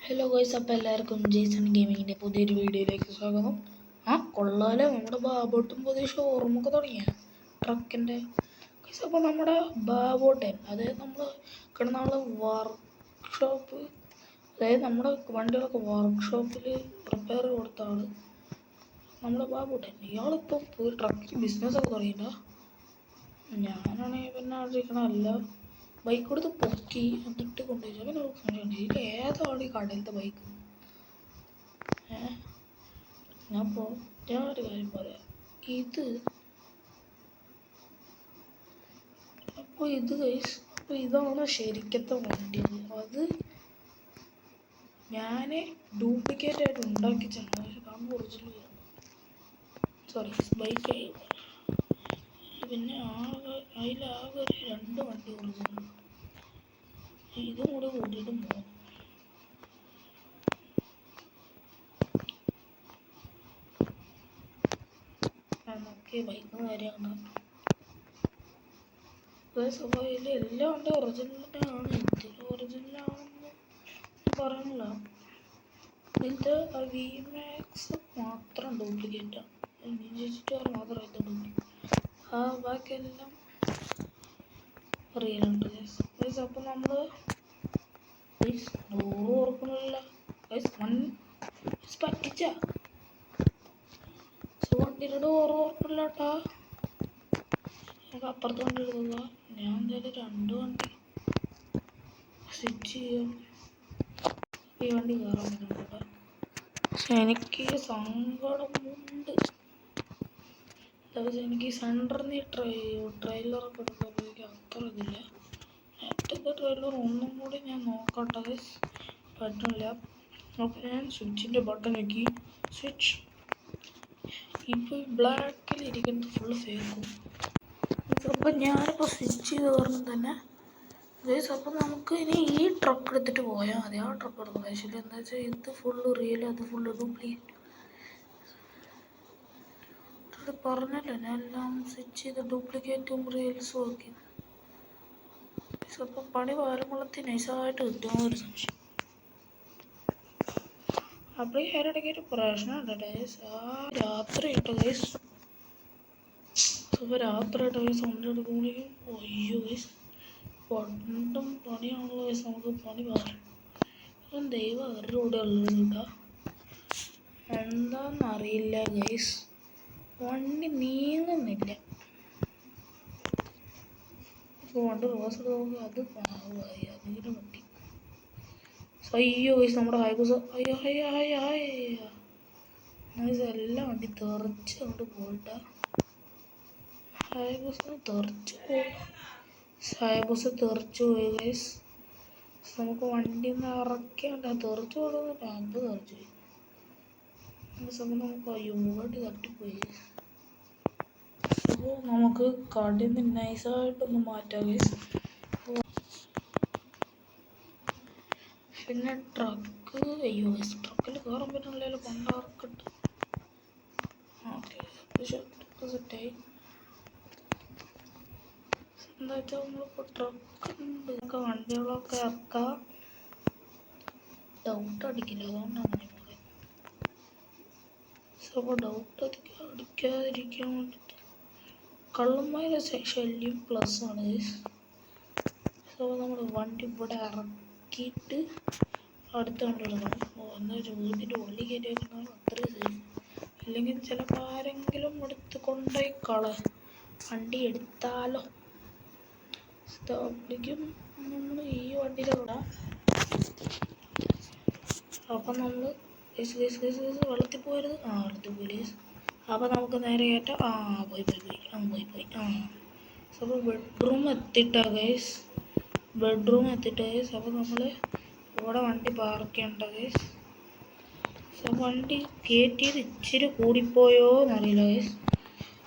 Hello ഗോയ്സ്, അപ്പോൾ എല്ലാവർക്കും Jason ഗെയിമിങ്ങിൻ്റെ പുതിയൊരു വീഡിയോയിലേക്ക് സ്വാഗതം. കൊള്ളാലോ, നമ്മുടെ ബാബോട്ടും പുതിയ ഷോറൂമൊക്കെ തുടങ്ങിയ ട്രക്കിൻ്റെ ഗോയ്സ്. അപ്പോൾ നമ്മുടെ ബാബോട്ടൻ, അതായത് നമ്മൾ കിടന്നുള്ള വർക്ക്ഷോപ്പ്, അതായത് നമ്മുടെ വണ്ടികളൊക്കെ വർക്ക്ഷോപ്പിൽ റിപ്പയർ കൊടുത്ത ആൾ നമ്മുടെ ബാബോട്ടൻ. ഇയാളിപ്പോൾ പോയി ട്രക്കിങ് ബിസിനസ്സൊക്കെ തുടങ്ങിയില്ല. ഞാനാണെങ്കിൽ പിന്നെ ആലോചിക്കണമല്ല, ബൈക്ക് കൊടുത്ത് പൊക്കി എന്നിട്ട് കൊണ്ടുപോയി. അങ്ങനെ സംശയമുണ്ട്, ഇതിൽ ഏതാണ് ഈ കടയിലത്തെ ബൈക്ക്? ഞാനൊരു കാര്യം പറയാം. അപ്പോൾ ഇതാണ് ശരിക്കത്തെ വണ്ടി. അത് ഞാൻ ഡ്യൂപ്ലിക്കേറ്റ് ആയിട്ട് ഉണ്ടാക്കി ചെന്നു, പക്ഷെ കാണുമ്പോൾ ഒറിജിനൽ ബൈക്കായി. പിന്നെ അതിലാകെ ഒരു 2 വണ്ടി ഒറിജിനൽ. ഇതും കൂടെ കൂട്ടിയിട്ട് പോകും. നമുക്ക് ബൈക്കിന് കാര്യമാണ്. സ്വഭാവത്തിൽ എല്ലാം ഉണ്ട്, ഒറിജിനലാണ്. ഇതിൽ ഒറിജിനലാണെന്ന് പറയണില്ല. ഇതിലത്തെ വിമാക്സ് മാത്രം ഡ്യൂപ്ലിക്കേറ്റാണ്. നിഞ്ചിച്ചിട്ട് മാത്രമായിട്ട് ഡ്യൂപ്ലിക്കേറ്റ്. ബാക്കിയെല്ലാം റിയലുണ്ട്. അപ്പോൾ നമ്മൾ ഡോറ് ഓർക്കണില്ല പറ്റിച്ച. വണ്ടിയുടെ ഡോറ് ഓർക്കണില്ല കേട്ടാ. നമുക്ക് അപ്പുറത്ത് വണ്ടി എടുക്കുക. ഞാൻ എന്തായാലും 2 വണ്ടി സ്വിച്ച് ചെയ്യും. ഈ വണ്ടി കയറാൻ പറ്റുന്നുണ്ട്. പക്ഷെ എനിക്ക് സങ്കടമുണ്ട്. എനിക്ക് സെൻറ്ററിൽ നിന്ന് ട്രെയിലറൊക്കെ എടുക്കുമ്പോഴേക്കും അത്ര ഇതില്ല. ഏറ്റത്തെ ട്രെയിലർ ഒന്നും കൂടി ഞാൻ നോക്കട്ടെ. പറ്റില്ല. അപ്പോൾ ഞാൻ സ്വിച്ചിൻ്റെ ബട്ടൺ നോക്കി. സ്വിച്ച് ഇപ്പോൾ ബ്ലാക്കിൽ ഇരിക്കുന്നത് ഫുള്ള് ഫേക്കും. അപ്പോൾ ഞാനിപ്പോൾ സ്വിച്ച് ചെയ്ത് കാരണം തന്നെ അപ്പോൾ നമുക്ക് ഇനി ഈ ട്രക്ക് എടുത്തിട്ട് പോയാൽ മതി. ആ ട്രക്ക് എടുക്കണം. ആവശ്യമില്ല. എന്താ വെച്ചാൽ ഇത് ഫുള്ള് റിയൽ, അത് ഫുള്ള് ഡ്യൂപ്ലിക്കേറ്റ്. പറഞ്ഞല്ലോ, ഞാൻ എല്ലാം സ്വിച്ച് ചെയ്ത് ഡ്യൂപ്ലിക്കേറ്റും റിയൽസും ആക്കി. അപ്പോൾ പണി വാരമുളത്തി നൈസായിട്ട് കിട്ടുമോ ഒരു സംശയം. അപ്പോൾ അതിനിടയ്ക്ക് ഒരു പ്രശ്നമുണ്ട് ഗൈസ്. രാത്രി ഇട്ട ഗൈസ്. അപ്പോൾ രാത്രി ഇട്ട ഗൈസ് വണ്ടി എടുക്കുമ്പോഴേക്കും അയ്യോ ഗൈസ് പണ്ടും പണിയാണല്ലോ ഗൈസ്. നമുക്ക് പണി പാറും. ദൈവം അവരുടെ കൂടെ ഉള്ളത് കേട്ടോ. എന്താണെന്നറിയില്ല ഗൈസ്, വണ്ടി നീങ്ങുന്നില്ല. അപ്പോൾ വണ്ടി റിവേഴ്സ് പോകുമ്പോൾ അത് പാവമായി. അതിങ്ങനെ വണ്ടി അയ്യോ ഗൈസ്, നമ്മുടെ ഹൈബൂസ ഗൈസ് എല്ലാം വണ്ടി തെറിച്ച് കൊണ്ട് പോയിട്ടാ. ഹൈബൂസ തെറിച്ച് പോയി ഗൈസ്. നമുക്ക് വണ്ടി ഒന്ന് ഇറക്കിയാണ്ട് തെറിച്ച് കൊടുക്കുന്ന പാമ്പ് തെറിച്ച് പോയി. നമുക്ക് അയ്യോ വണ്ടി തട്ടിപ്പോയി. അപ്പോൾ നമുക്ക് കടയിൽ നിന്ന് നൈസായിട്ടൊന്ന് മാറ്റാം ഗൈസ്. പിന്നെ ട്രക്ക് അയ്യോ ഗൈസ്, ട്രക്കിൽ കയറാൻ പറ്റുന്നില്ലല്ലോ. പണ്ടാർക്കിട്ട് ട്രക്ക് സെറ്റായി. എന്താ വെച്ചാൽ നമ്മളിപ്പോൾ ട്രക്ക് ഉണ്ട്, വണ്ടികളൊക്കെ ഇറക്കാം. ഡൗട്ട് അടിക്കില്ല, അതുകൊണ്ടാണ് ഞാൻ പറയുന്നത്. അപ്പോൾ ഡൗട്ട് അടിക്കാതിരിക്കാൻ വേണ്ടിയിട്ട് കള്ളന്മാരുടെ ശല്യം പ്ലസ് ആണ് ഗൈസ്. അപ്പോൾ നമ്മൾ വണ്ടി ഇവിടെ ഇറക്കിയിട്ട് അടുത്ത വണ്ടി എടുക്കണം. എന്താ വെച്ചാൽ വീട്ടിൻ്റെ ഉള്ളിൽ കയറ്റി വെക്കുന്നതാണ് അത്രയും സേഫ്. അല്ലെങ്കിൽ ചിലപ്പോൾ ആരെങ്കിലും എടുത്ത് കൊണ്ടുപോയി വണ്ടി എടുത്താലോ. അപ്പോഴേക്കും നമ്മൾ ഈ വണ്ടിയിലിടാം. അപ്പം നമ്മൾ വെള്ളത്തിൽ പോരുത്. വെള്ളത്തിൽ പോയി. അപ്പോൾ നമുക്ക് നേരെ കയറ്റാം. പോയി. അപ്പോൾ ബെഡ്റൂം എത്തിയിട്ടാ ഗൈസ്. അപ്പോൾ നമ്മൾ ഇവിടെ വണ്ടി പാർക്ക് ചെയ്യണ്ട ഗൈസ്. വണ്ടി കയറ്റിയത് ഇച്ചിരി കൂടിപ്പോയോ എന്നറിയില്ല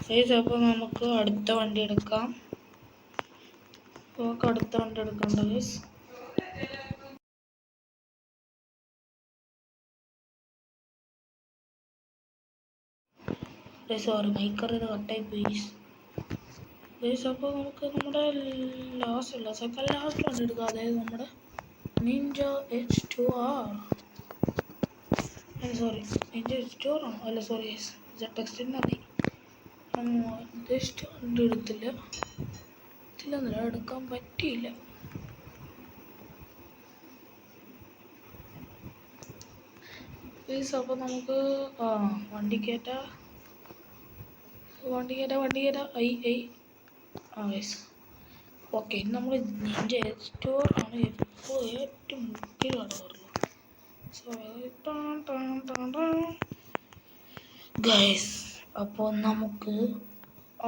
ഗൈസ്. അപ്പോൾ നമുക്ക് അടുത്ത വണ്ടി എടുക്കാം. എടുക്കണ്ട ഗൈസ്. സോറി, മൈക്കർ ഇത് കട്ടായി പോയി ഗൈസ്. അപ്പോൾ നമുക്ക് നമ്മുടെ സെക്കൻഡ് ലാസ്റ്റ് വണ്ടി എടുക്കാം. അതായത് നമ്മുടെ നിഞ്ച H2R. സോറി എൻ്റെ സ്റ്റോറാണോ അല്ല സോറി ടെക്സ്റ്റിന് മതി. ജസ്റ്റ് വണ്ടി എടുത്തില്ലെന്നില്ല, എടുക്കാൻ പറ്റിയില്ല. പ്ലീസ് അപ്പോൾ നമുക്ക് വണ്ടി കയറ്റാം. Yes okay. നമ്മൾ നിൻ്റെ സ്റ്റോറാണ് എപ്പോൾ ഏറ്റവും മുക്കിലാണ് പറഞ്ഞത്. സോ ഗൈസ് അപ്പോൾ നമുക്ക്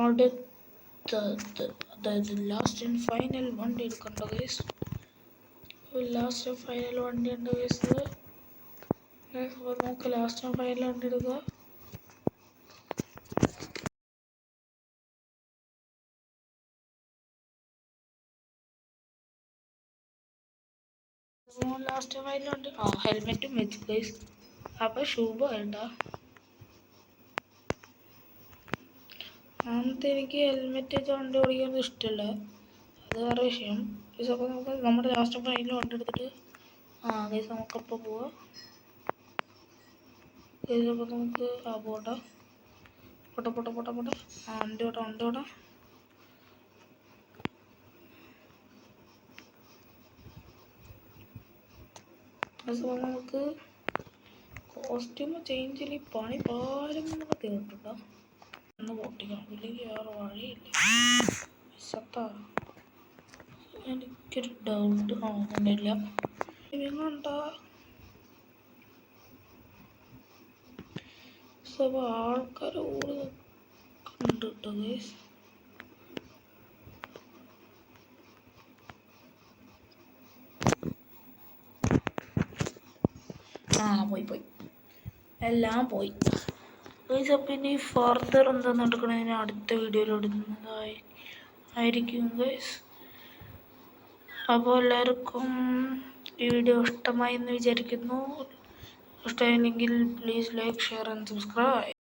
അടുത്തത് അതായത് ലാസ്റ്റ് ആൻഡ് ഫൈനൽ വണ്ടി എടുക്കണ്ട ഗൈസ്. ലാസ്റ്റ് ആൻഡ് ഫൈനൽ വണ്ടി ഉണ്ട് ഗൈസ്. അപ്പോൾ നമുക്ക് ലാസ്റ്റ് ആൻഡ് ഫൈനൽ വണ്ടി എടുക്കുക. ലാസ്റ്റ് ഫൈനലുണ്ട്. ഹെൽമെറ്റും വെച്ച് ഗൈസ്. അപ്പോൾ ഷൂബ് വേണ്ട. അന്നത്തെ എനിക്ക് ഹെൽമെറ്റ് വെച്ച് വണ്ടി ഓടിക്കുന്നത് ഇഷ്ടമല്ല, അത് വേറെ വിഷയം. ഗൈസ് അപ്പോൾ നമുക്ക് നമ്മുടെ ലാസ്റ്റ് ഫൈനൽ വണ്ടി എടുത്തിട്ട് ഗൈസ് നമുക്കപ്പോൾ പോവാം. ഗൈസ് അപ്പോൾ നമുക്ക് പോട്ടെ വണ്ടി ഓടാം. അപ്പോൾ നമുക്ക് കോസ്റ്റ്യൂം ചേഞ്ചിൽ പണി പാലും തീർത്തിട്ടോ ഒന്ന് പൊട്ടിക്കണം, ഇല്ലെങ്കിൽ വേറെ വഴിയില്ല. സത്താ എനിക്കൊരു ഡൗട്ട് ഒന്നുമില്ല. ഇവങ്ങുണ്ടോ? അപ്പോൾ ആൾക്കാർ ഓടി കണ്ടു കേട്ടോ ഗൈസ്. പോയി എല്ലാം പോയി ഗൈസ്. അപ്പം ഇനി ഫർദർ എന്താ നടക്കണതിന് അടുത്ത വീഡിയോയിൽ ഇടുന്നതായി ആയിരിക്കും ഗൈസ്. അപ്പോൾ എല്ലാവർക്കും ഈ വീഡിയോ ഇഷ്ടമായി എന്ന് വിചാരിക്കുന്നു. ഇഷ്ടമായില്ലെങ്കിൽ please like, share and subscribe.